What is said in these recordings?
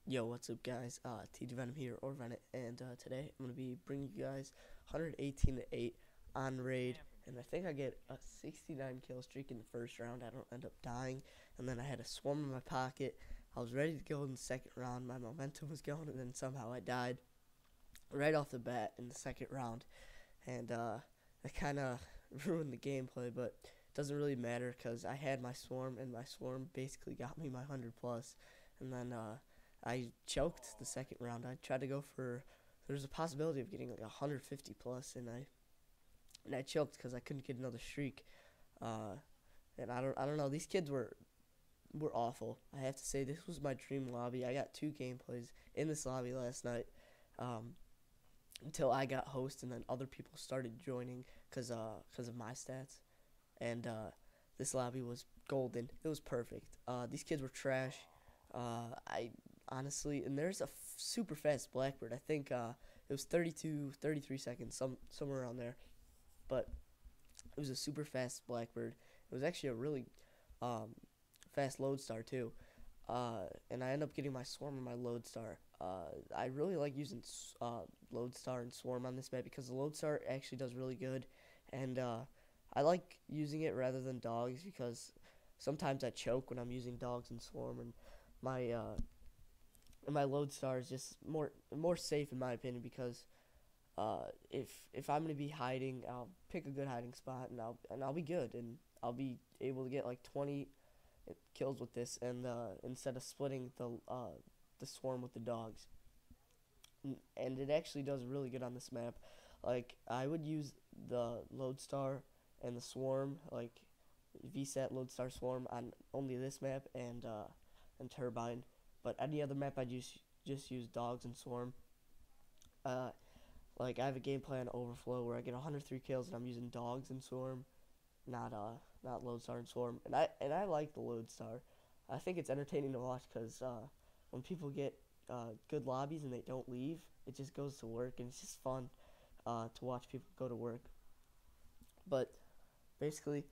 Yo, what's up, guys? TD Venom here, or Venitt, and today I'm going to be bringing you guys 118 to 8 on raid, and I think I get a 69 kill streak in the first round. I don't end up dying, and then I had a swarm in my pocket. I was ready to go in the second round. My momentum was going, and then somehow I died right off the bat in the second round, and that kind of ruined the gameplay, but it doesn't really matter because I had my swarm, and my swarm basically got me my 100 plus, and then I choked the second round. I tried to go for, there's a possibility of getting like 150 plus, and I choked because I couldn't get another streak. And I don't know. These kids were awful. I have to say, this was my dream lobby. I got 2 gameplays in this lobby last night, until I got host, and then other people started joining because of my stats, and this lobby was golden. It was perfect. These kids were trash. I honestly, and there's a super fast Blackbird. I think it was 33 seconds, somewhere around there. But it was a super fast Blackbird. It was actually a really fast Lodestar too. And I ended up getting my Swarm and my Lodestar. I really like using Lodestar and Swarm on this map because the Lodestar actually does really good. And I like using it rather than dogs because sometimes I choke when I'm using dogs and Swarm, and my Lodestar is just more safe in my opinion because if I'm gonna be hiding, I'll pick a good hiding spot, and I'll be good, and I'll be able to get like 20 kills with this, and instead of splitting the swarm with the dogs. And it actually does really good on this map. Like, I would use the Lodestar and the swarm, like VSAT Lodestar swarm, on only this map and Turbine. But any other map, I just use dogs and swarm. Like, I have a game plan Overflow where I get 103 kills and I'm using dogs and swarm, not Lodestar and swarm. And I like the Lodestar. I think it's entertaining to watch because when people get good lobbies and they don't leave, it just goes to work, and it's just fun to watch people go to work. But basically,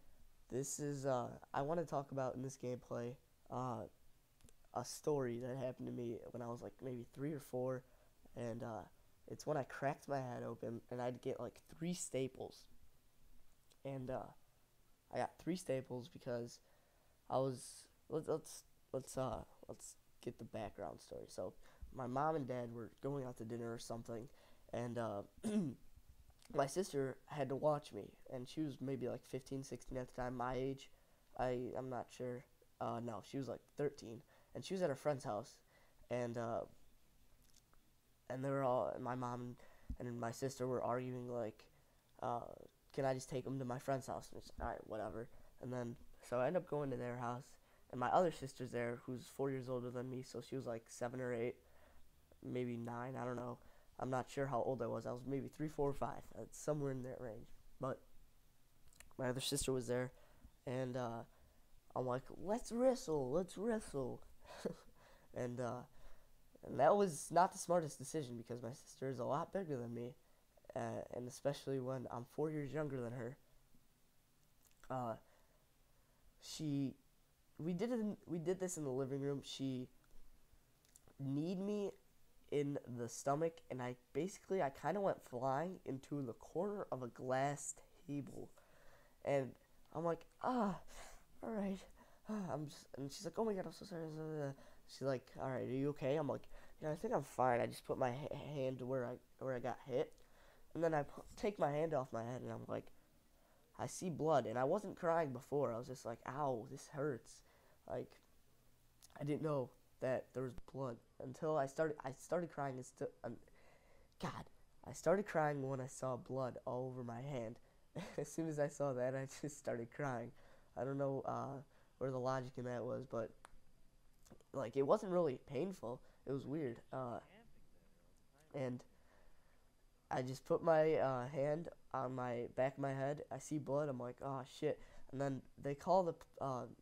this is I want to talk about in this gameplay a story that happened to me when I was like maybe 3 or 4, and it's when I cracked my head open and I'd get like 3 staples, and I got 3 staples because I was let's get the background story. So my mom and dad were going out to dinner or something, and my sister had to watch me, and she was maybe like 15, 16 at the time, my age. I'm not sure. No, she was like 13, and she was at her friend's house, and they were all, my mom and my sister were arguing like, can I just take them to my friend's house? And it's all right, whatever. And then so I end up going to their house, and my other sister's there, who's 4 years older than me, so she was like 7 or 8, maybe 9. I don't know. I'm not sure how old I was. I was maybe 3, 4, or 5. It's somewhere in that range. But my other sister was there, and I'm like, let's wrestle. and that was not the smartest decision because my sister is a lot bigger than me, and especially when I'm 4 years younger than her. We did this in the living room. She kneed me in the stomach, and I kind of went flying into the corner of a glass table, and I'm like, all right. And she's like, oh my god, I'm so sorry. She's like, all right, are you okay? I'm like, yeah, I think I'm fine. I just put my hand to where I got hit, and then I take my hand off my head, and I'm like, I see blood, and I wasn't crying before. I was just like, ow, this hurts. Like, I didn't know that there was blood until I started crying. God, I started crying when I saw blood all over my hand. As soon as I saw that, I just started crying. I don't know where the logic in that was, but like, it wasn't really painful. It was weird. And I just put my hand on my back of my head. I see blood. I'm like, oh shit. And then they call 911.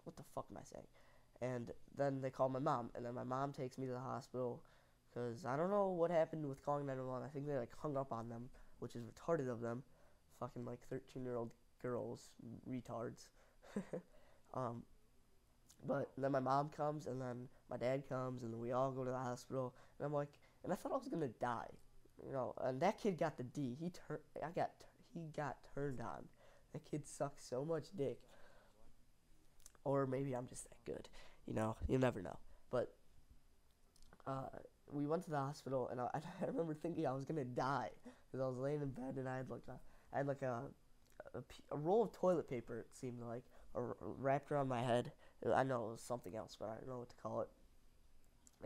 What the fuck am I saying? And then they call my mom, and then my mom takes me to the hospital because I don't know what happened with calling 911. I think they like hung up on them which is retarded of them. Fucking like 13-year-old girls, retards. um, but then my mom comes, and then my dad comes, and then we all go to the hospital. And I'm like, and I thought I was gonna die, And that kid got the D. He got turned on. That kid sucks so much dick. Or maybe I'm just that good. You never know. But uh, we went to the hospital, and I remember thinking I was gonna die because I was laying in bed, and I had like a roll of toilet paper. It seemed like wrapped around my head. I know it was something else, but I don't know what to call it.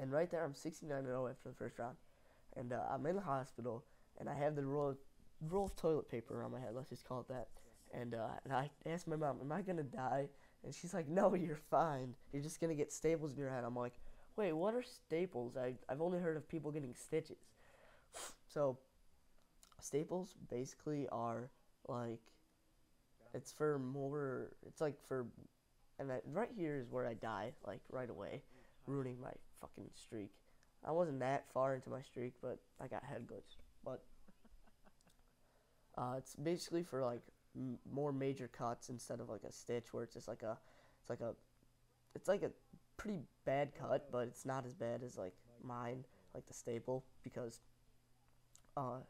And right there, I'm 69-0 after the first round, and I'm in the hospital, and I have the roll of toilet paper around my head. Let's just call it that. And I asked my mom, "Am I gonna die?" And she's like, "No, you're fine. You're just gonna get staples in your head." I'm like, "Wait, what are staples? I've only heard of people getting stitches." So staples basically are like it's like for and right here is where I die, like right away, ruining my fucking streak. I wasn't that far into my streak, but I got head glitch. But it's basically for like more major cuts instead of like a stitch, where it's like a, it's like a pretty bad cut, but it's not as bad as like mine, like the staple, because uh,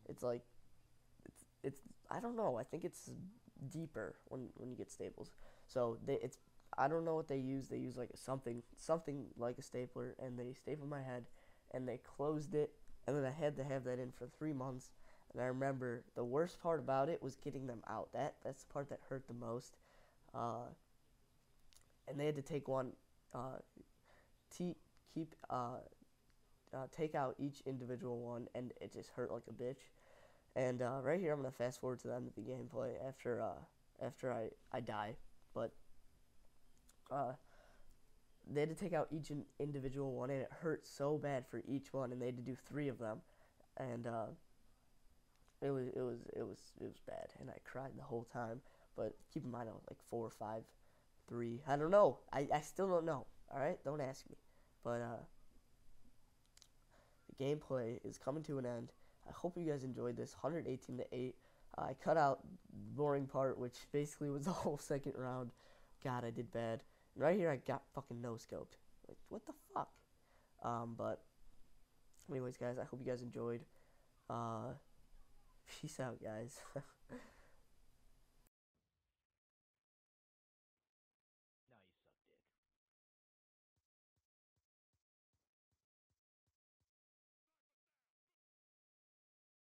it's like it's I don't know. I think it's deeper when you get staples. So it's I don't know what they use. They use like something like a stapler, and they stapled my head, and they closed it, and then I had to have that in for 3 months. And I remember the worst part about it was getting them out. That's the part that hurt the most. Uh, and they had to take one, uh, keep take out each individual one, and it just hurt like a bitch. And right here, I'm gonna fast forward to the end of the gameplay after I die, but uh, they had to take out each individual one, and it hurt so bad for each one, and they had to do 3 of them, and it was bad, and I cried the whole time. But keep in mind, I was like 4, 5, 3. I don't know. I still don't know. All right, don't ask me. But the gameplay is coming to an end. I hope you guys enjoyed this. 118-8. I cut out the boring part, which basically was the whole second round. God, I did bad. And right here, I got fucking no-scoped. Like, what the fuck? But anyways, guys, I hope you guys enjoyed. Peace out, guys.